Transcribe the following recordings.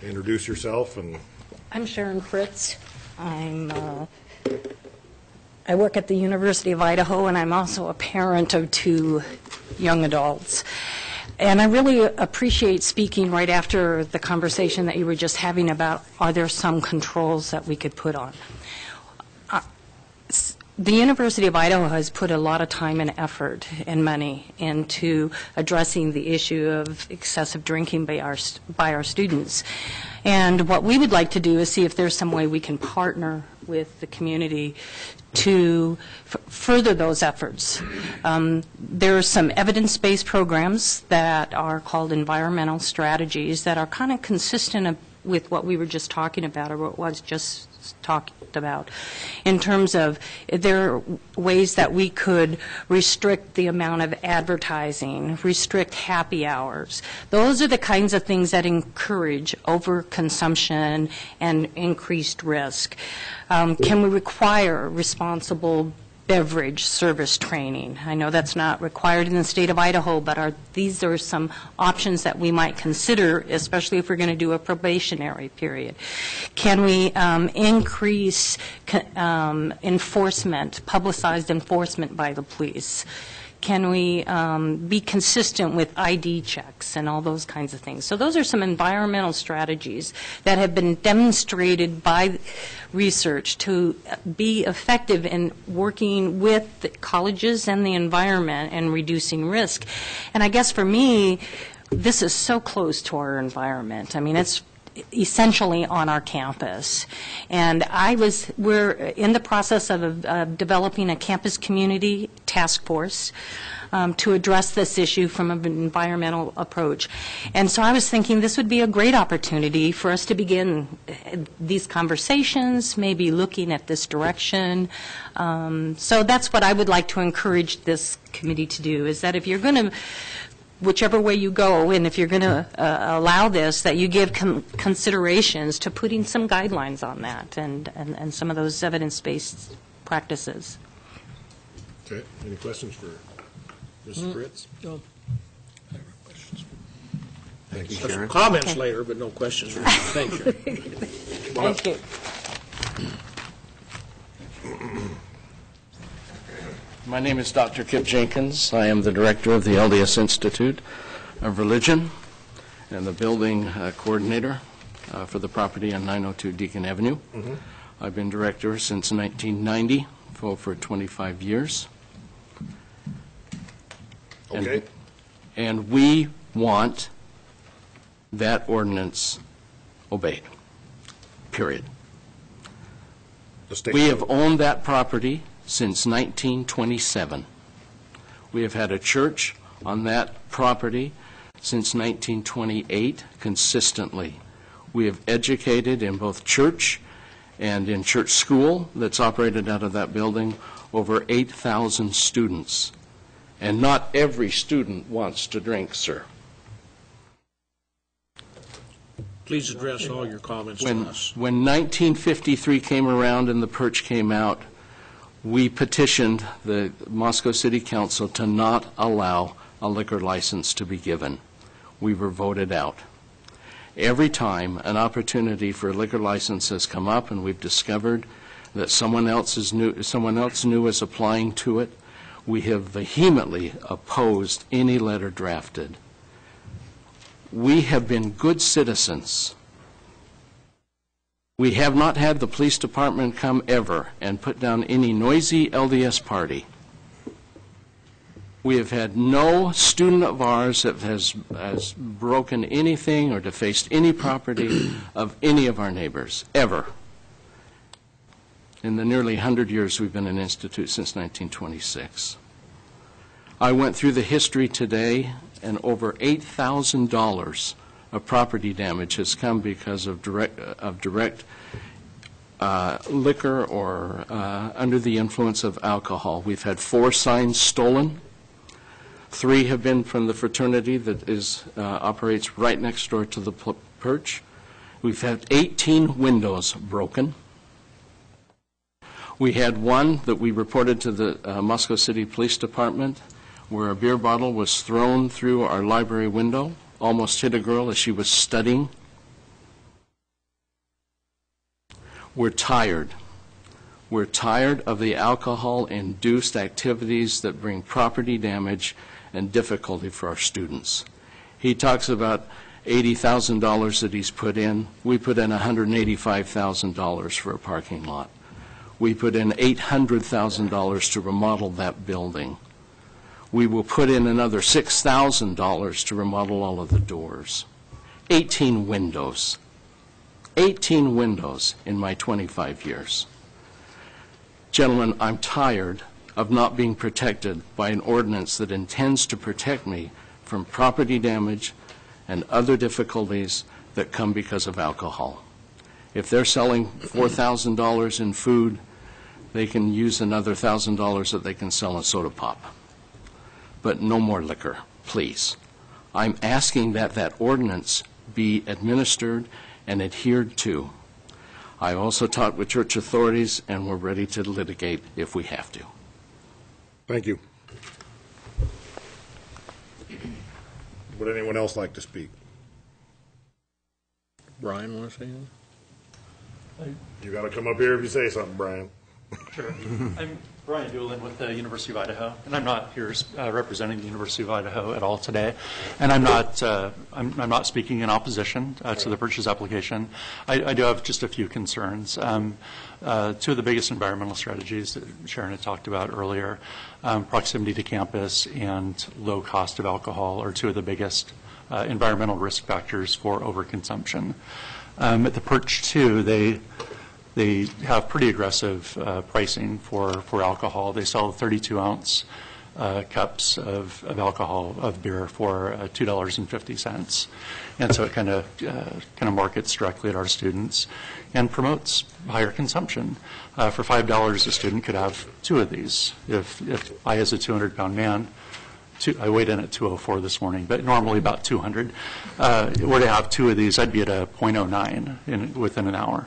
introduce yourself. And I'm Sharon Fritz. I work at the University of Idaho, and I'm also a parent of 2 young adults. And I really appreciate speaking right after the conversation that you were just having about, are there some controls that we could put on? The University of Idaho has put a lot of time and effort and money into addressing the issue of excessive drinking by our students. And what we would like to do is see if there's some way we can partner with the community to further those efforts. There are some evidence-based programs that are called environmental strategies that are kind of consistent with what we were just talking about, or what was just talked about, in terms of there are ways that we could restrict the amount of advertising, restrict happy hours. Those are the kinds of things that encourage overconsumption and increased risk. Can we require responsible beverage service training? I know that's not required in the state of Idaho, but these are some options that we might consider, especially if we're going to do a probationary period. Can we increase enforcement, publicized enforcement by the police? Can we be consistent with ID checks and all those kinds of things? So those are some environmental strategies that have been demonstrated by research to be effective in working with the colleges and the environment and reducing risk. And I guess for me, this is so close to our environment. I mean, it's essentially on our campus. And we're in the process of developing a campus community task force to address this issue from an environmental approach. And so I was thinking this would be a great opportunity for us to begin these conversations, maybe looking at this direction. So that's what I would like to encourage this committee to do, is that if you're going to, whichever way you go, and if you're going to allow this, that you give considerations to putting some guidelines on that and some of those evidence-based practices. okay, any questions for Ms. Fritz? No. Thank you, Some Sharon. comments later, but no questions. Thank you. Thank you. My name is Dr. Kip Jenkins. I am the director of the LDS Institute of Religion and the building coordinator for the property on 902 Deacon Avenue. Mm-hmm. I've been director since 1990, for 25 years. Okay. And we want that ordinance obeyed, period. The state We have code. owned that property since 1927. We have had a church on that property since 1928 consistently. We have educated in both church and in church school that's operated out of that building over 8,000 students. And not every student wants to drink, sir. Please address all your comments to us. When 1953 came around and the Perch came out, we petitioned the Moscow City Council to not allow a liquor license to be given. We were voted out. Every time an opportunity for a liquor license has come up and we've discovered that someone else new is applying to it, we have vehemently opposed any letter drafted. We have been good citizens. We have not had the police department come ever and put down any noisy LDS party. We have had no student of ours that has broken anything or defaced any property of any of our neighbors, ever. In the nearly 100 years we've been an institute, since 1926. I went through the history today, and over $8,000 of property damage has come because of direct liquor or under the influence of alcohol. We've had 4 signs stolen. 3 have been from the fraternity that operates right next door to the Perch. We've had 18 windows broken. We had one that we reported to the Moscow City Police Department where a beer bottle was thrown through our library window, almost hit a girl as she was studying. We're tired. We're tired of the alcohol-induced activities that bring property damage and difficulty for our students. He talks about $80,000 that he's put in. We put in $185,000 for a parking lot. We put in $800,000 to remodel that building. We will put in another $6,000 to remodel all of the doors. 18 windows. 18 windows in my 25 years. Gentlemen, I'm tired of not being protected by an ordinance that intends to protect me from property damage and other difficulties that come because of alcohol. If they're selling $4,000 in food, they can use another $1,000 that they can sell in soda pop. But no more liquor, please. I'm asking that that ordinance be administered and adhered to. I also talked with church authorities, and we're ready to litigate if we have to. Thank you. Would anyone else like to speak? Brian, want to say anything? You got to come up here if you say something, Brian. Sure. I'm Brian Doolin with the University of Idaho, and I'm not here representing the University of Idaho at all today. And I'm not speaking in opposition to the Perch's application. I do have just a few concerns. Two of the biggest environmental strategies that Sharon had talked about earlier, proximity to campus and low cost of alcohol, are two of the biggest environmental risk factors for overconsumption. At the Perch, too, they have pretty aggressive pricing for alcohol. They sell 32-ounce cups of alcohol, of beer, for $2.50. And so it kind of markets directly at our students and promotes higher consumption. For $5, a student could have two of these. If I, as a 200-pound man, I weighed in at 204 this morning, but normally about 200. Were to have two of these, I'd be at a 0.09 within an hour.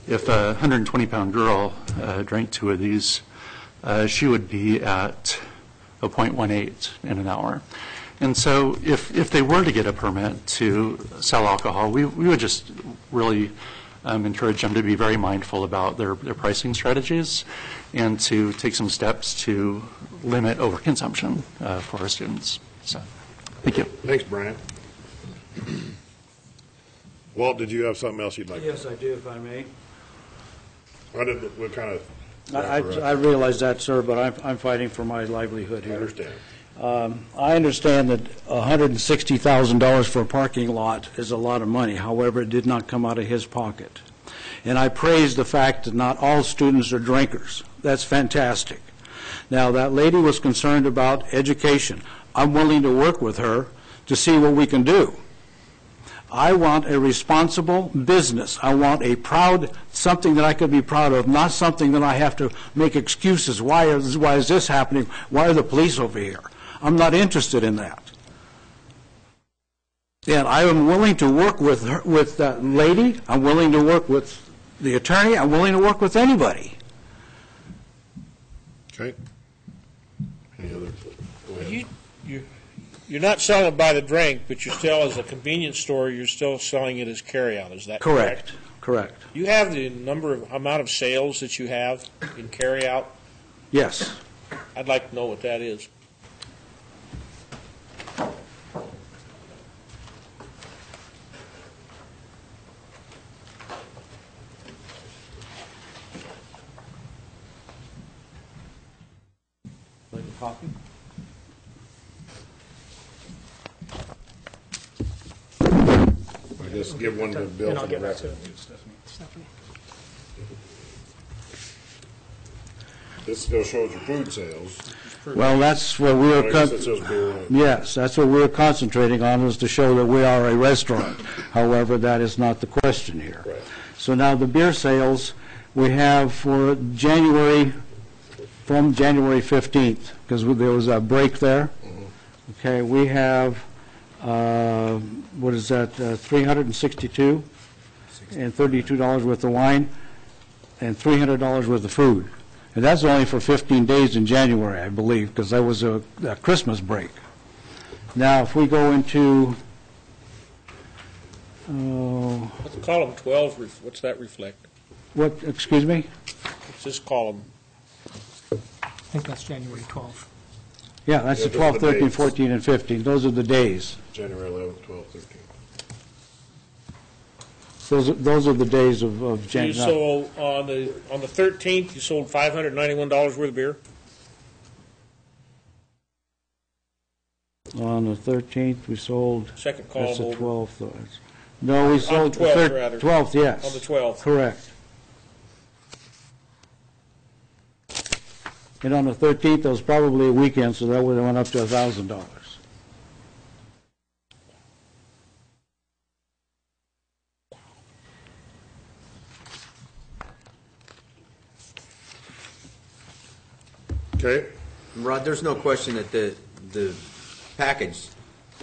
If a 120-pound girl drank two of these, she would be at a 0.18 in an hour. And so if they were to get a permit to sell alcohol, we would just really encourage them to be very mindful about their pricing strategies and to take some steps to limit overconsumption for our students. So, thank you. Thanks, Brian. Walt, did you have something else you'd like to say? Yes, I do, if I may. What kind of... I realize that, sir, but I'm fighting for my livelihood I here. understand. I understand that $160,000 for a parking lot is a lot of money. However, it did not come out of his pocket. And I praise the fact that not all students are drinkers. That's fantastic. Now, that lady was concerned about education. I'm willing to work with her to see what we can do. I want a responsible business. I want something that I could be proud of, not something that I have to make excuses. Why is this happening? Why are the police over here? I'm not interested in that. And I am willing to work with that lady. I'm willing to work with the attorney. I'm willing to work with anybody. Okay. Any other? Go ahead. You're not selling it by the drink, but you're still, as a convenience store, you're still selling it as carryout. Is that correct? Correct. You have the amount of sales that you have in carryout? Yes. I'd like to know what that is. Like a copy? I guess give one to Bill for the record. This still shows your food sales. Well, that's what we I were. guess it says beer on it. Yes, that's what we're concentrating on, is to show that we are a restaurant. However, that is not the question here. Right. So now the beer sales we have for January, from January 15th, because there was a break there. Okay, we have, what is that, $362 and $32 worth of wine and $300 worth of food. And that's only for 15 days in January, I believe, because that was a Christmas break. Now, if we go into, Column 12, what's that reflect? What, excuse me? It's this column. I think that's January 12th. Yeah, that's the Yeah, those are 12, the 13, dates. 14, and 15. Those are the days. January 11th, 12th, 13th. Those are the days of You January. sold, on the 13th, you sold $591 worth of beer? On the 13th, we sold, Second that's column the over. 12th. No, we sold the 12th, rather. 12th, yes. On the 12th. Correct. And on the 13th, it was probably a weekend, so that would have went up to $1,000. Okay, Rod, there's no question that the packaged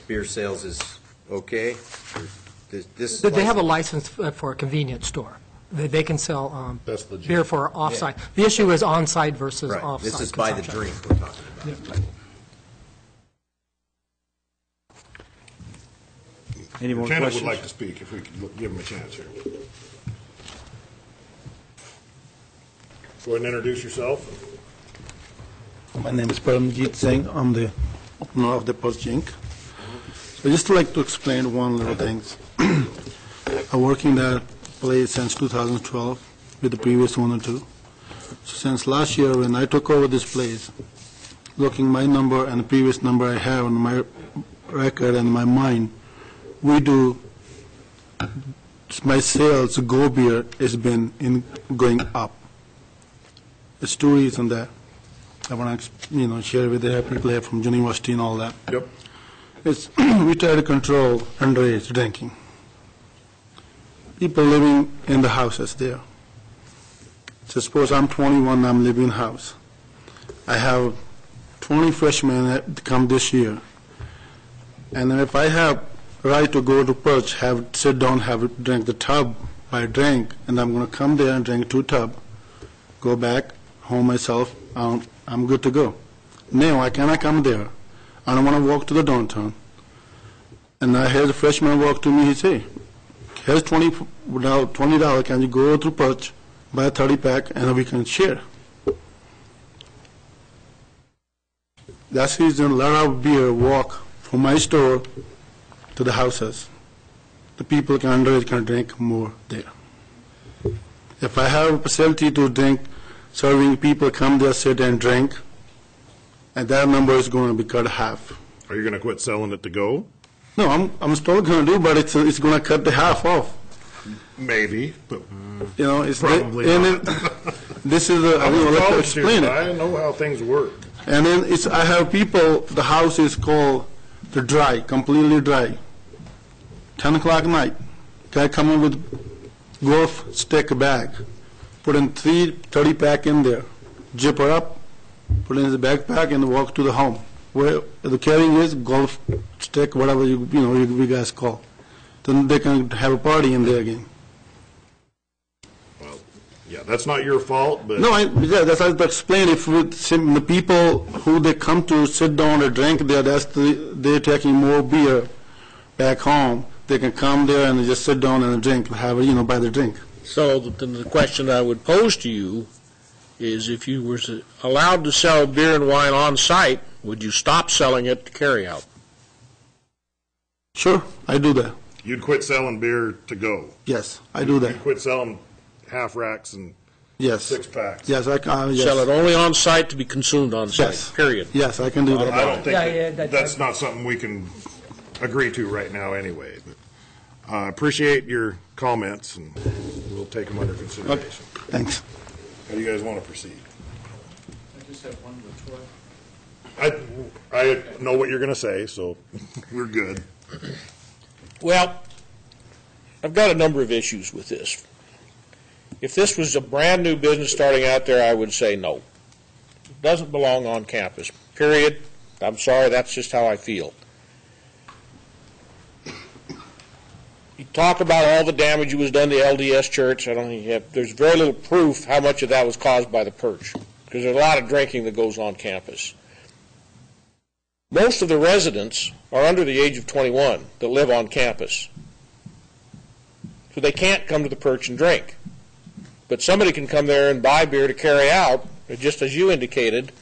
beer sales is okay. This They have a license for a convenience store. They can sell That's legit. beer for off-site. The issue is on-site versus Right, off-site this is by the consumption. drink we're talking about. Any more Lieutenant questions? would like to speak, if we could give him a chance here. Go ahead and introduce yourself. My name is Paramjit Singh. I'm the owner of the Perch Inc. So just like to explain one little thing. I'm working that place since 2012 with the previous owner too. So since last year when I took over this place, looking my number and the previous number I have on my record and my mind, we do, my sales, Go Beer, has been going up. There's two reasons that I want to, share with the people here from university and all that. Yep. It's we try to control underage drinking. People living in the houses there. So suppose I'm 21, I'm living in a house. I have 20 freshmen that come this year. And then if I have right to go to Perch, sit down, drink the tub by drink, and I'm going to come there and drink 2 tub, go back home myself, I'm good to go. Now I cannot come there. I don't want to walk to the downtown. And I hear the freshman walk to me, he say, here's $20, can you go to Perch, buy a 30-pack, and we can share. That's the reason a lot of beer walk from my store to the houses. The people can drink more there. If I have a facility to drink, serving people come there, sit and drink, and that number is going to be cut half. Are you going to quit selling it to go? No, I'm still going to do, but it's going to cut the half off. Maybe, but It's Probably and not. this is I'm a let me college explain student. it. I know how things work. And then I have people. The house is called the dry, completely dry. 10 o'clock night, guy come in with golf stick bag, put in 3 30-pack in there, zip her up, put in his backpack, and walk to the home. Where the carrying is golf stick, whatever you guys call. Then they can have a party in there again. Well, yeah, that's not your fault, but That's how to explain. If the people who they come to sit down and drink there, they're taking more beer back home. They can come there and just sit down and drink, buy the drink. So then the question I would pose to you is if you were allowed to sell beer and wine on site, would you stop selling it to carry out? Sure, I do that. you'd quit selling beer to go. Yes, I do that. You'd quit selling half racks and Yes. 6-packs. Yes, I can. Yes. Sell it only on site to be consumed on site, Yes. period. Yes, I can do I that. don't think Yeah, that's not something we can agree to right now anyway. But I appreciate your comments, and we'll take them under consideration. Thanks. How do you guys want to proceed? I just have one retort. I know what you're going to say, so we're good. Well, I've got a number of issues with this. If this was a brand-new business starting out there, I would say no. It doesn't belong on campus, period. I'm sorry, that's just how I feel. You talk about all the damage that was done to LDS Church. I don't think there's very little proof how much of that was caused by the Perch, because there's a lot of drinking that goes on campus. Most of the residents are under the age of 21 that live on campus. So they can't come to the Perch and drink. But somebody can come there and buy beer to carry out, just as you indicated,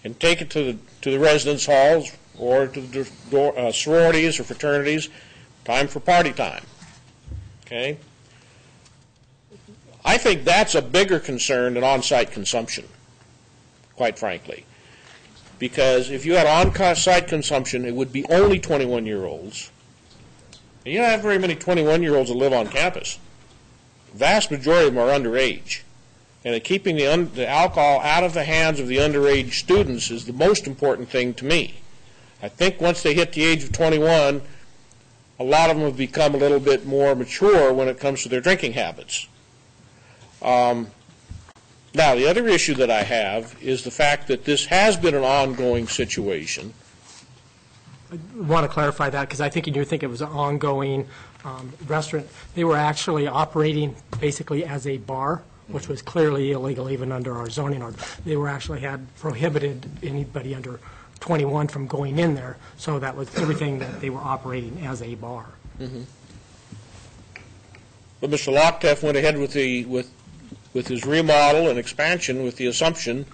and take it to the residence halls or to the sororities or fraternities, time for party time. Okay? I think that's a bigger concern than on-site consumption, quite frankly. Because if you had on-site consumption, it would be only 21-year-olds. And you don't have very many 21-year-olds that live on campus. The vast majority of them are underage. And keeping the alcohol out of the hands of the underage students is the most important thing to me. I think once they hit the age of 21, a lot of them have become a little bit more mature when it comes to their drinking habits. Now, the other issue that I have is the fact that this has been an ongoing situation. I want to clarify that because I think you think it was an ongoing restaurant. They were actually operating basically as a bar, which was clearly illegal even under our zoning order. They were actually had prohibited anybody under 21 from going in there, so that was everything that they were operating as a bar. Mm-hmm. But Mr. Lockteff went ahead with his remodel and expansion with the assumption,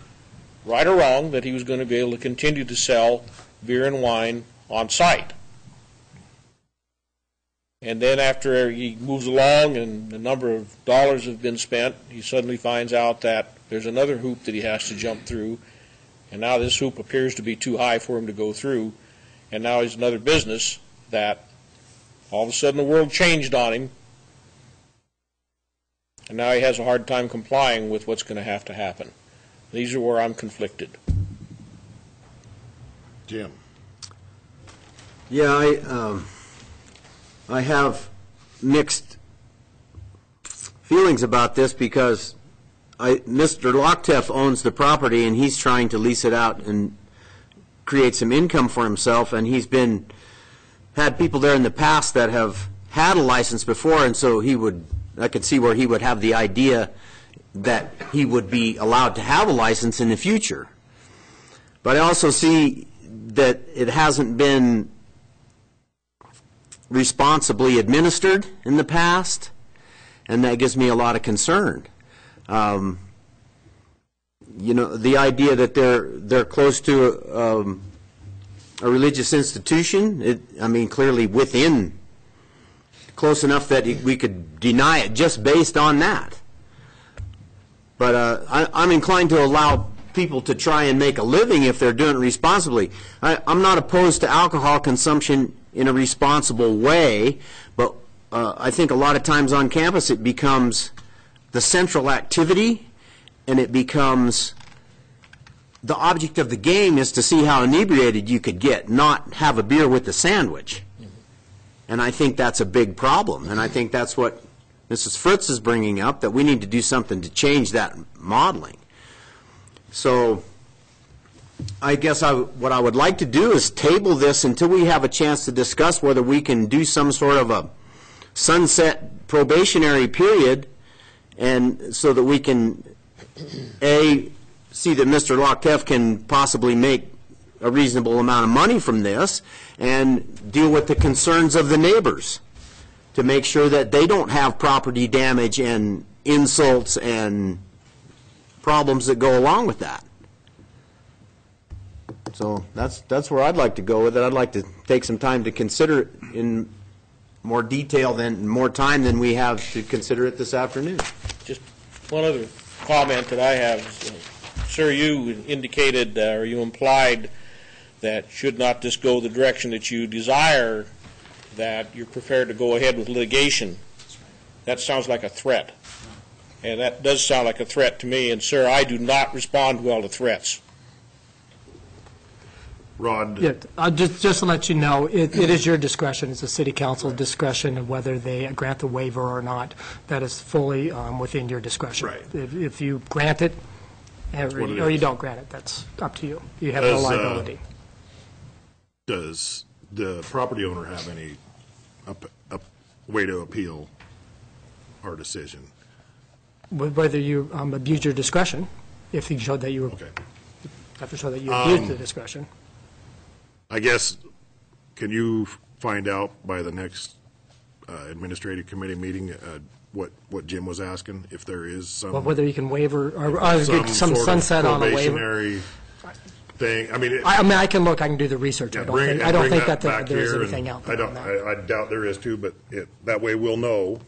right or wrong, that he was going to be able to continue to sell beer and wine on site. And then after he moves along and the number of dollars have been spent, he suddenly finds out that there's another hoop that he has to jump through, and now this hoop appears to be too high for him to go through, and now he's another business that all of a sudden the world changed on him, and now he has a hard time complying with what's going to happen. These are where I'm conflicted. Jim. Yeah, I have mixed feelings about this because Mr. Lockteff owns the property and he's trying to lease it out and create some income for himself, and he's had people there in the past that have had a license before, and so I could see where he would have the idea that he would be allowed to have a license in the future. But I also see that it hasn't been responsibly administered in the past, and that gives me a lot of concern. The idea that they're close to a religious institution, clearly within, close enough that we could deny it just based on that. But I'm inclined to allow people to try and make a living if they're doing it responsibly. I'm not opposed to alcohol consumption in a responsible way, but I think a lot of times on campus it becomes the central activity, and it becomes the object of the game is to see how inebriated you could get, not have a beer with the sandwich. And I think that's a big problem, and I think that's what Mrs. Fritz is bringing up, that we need to do something to change that modeling. So I guess what I would like to do is table this until we have a chance to discuss whether we can do some sort of a sunset probationary period, and so that we can, see that Mr. Lockteff can possibly make a reasonable amount of money from this, and deal with the concerns of the neighbors to make sure that they don't have property damage and insults and problems that go along with that. So that's where I'd like to go with it. I'd like to take some time to consider it in more detail more time than we have to consider it this afternoon. Just one other comment that I have. Sir, you indicated or you implied that should not this go the direction that you desire, that you're prepared to go ahead with litigation. That sounds like a threat. And that does sound like a threat to me. And, sir, I do not respond well to threats. Rod? Yeah, just to let you know, it is your discretion. It's a city council discretion of whether they grant the waiver or not. That is fully within your discretion. Right. If you grant it or you don't grant it, that's up to you. You have no liability. Does the property owner have any way to appeal our decision? Whether you abuse your discretion, if you showed that you were, Okay. have to show that you abused the discretion. I guess, can you find out by the next administrative committee meeting what Jim was asking, if there is some. Well, whether you can waiver, or some some sort of sunset on a waiver. probationary thing. I mean, I mean, I can look, I can do the research. I don't think that back there is here, anything and out there on that. I doubt there is too, but that way we'll know,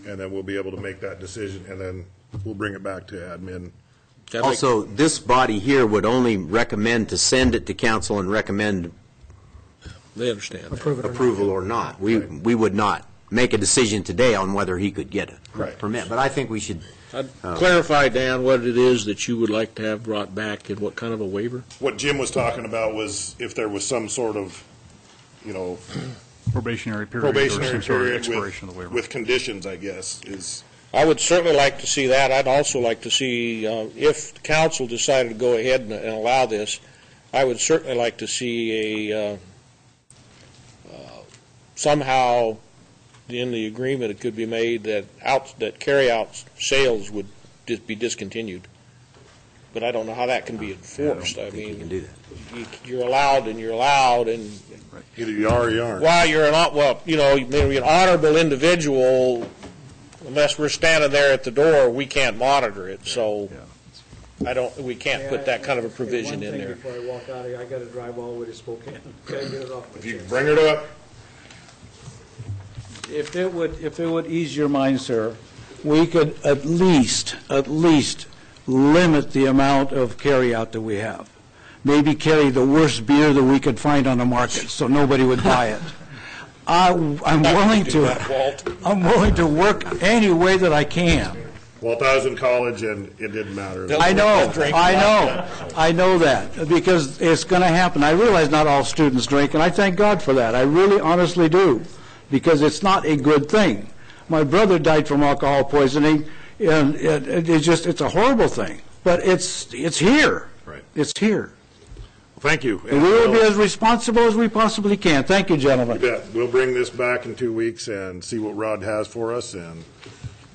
and then we'll be able to make that decision, and then we'll bring it back to admin. Also, this body here would only recommend to send it to council and recommend They understand that. Approve it or not. approval or not. We would not make a decision today on whether he could get a permit, but I think we should. Clarify, Dan, what it is that you would like to have brought back and what kind of a waiver? What Jim was talking about was if there was some sort of, Probationary period or some sort of period expiration of the waiver. with conditions, I guess, is. I would certainly like to see that. I'd also like to see, if the council decided to go ahead and allow this, I would certainly like to see somehow in the agreement it could be made that carry-out sales would be discontinued. But I don't know how that can be enforced. I mean, You can do that. you're allowed, and Either you are or you aren't. while you're maybe an honorable individual, unless we're standing there at the door, we can't monitor it. So we can't put that kind of a provision in there. Before I walk out of here, I got to drive all the way to Spokane. Gotta get it off my If you chest. bring it up, If it would ease your mind, sir, we could at least limit the amount of carryout that we have. Maybe carry the worst beer that we could find on the market, so nobody would buy it. I'm willing to work any way that I can. Walt, I was in college and it didn't matter. I know that, because it's going to happen. I realize not all students drink, and I thank God for that. I really honestly do, because it's not a good thing. My brother died from alcohol poisoning, and it's a horrible thing. But it's here. Right. It's here. Thank you. And we will be as responsible as we possibly can. Thank you, gentlemen. Yeah, we'll bring this back in 2 weeks and see what Rod has for us and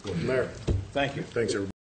go from there. Thank you. Thanks, everybody.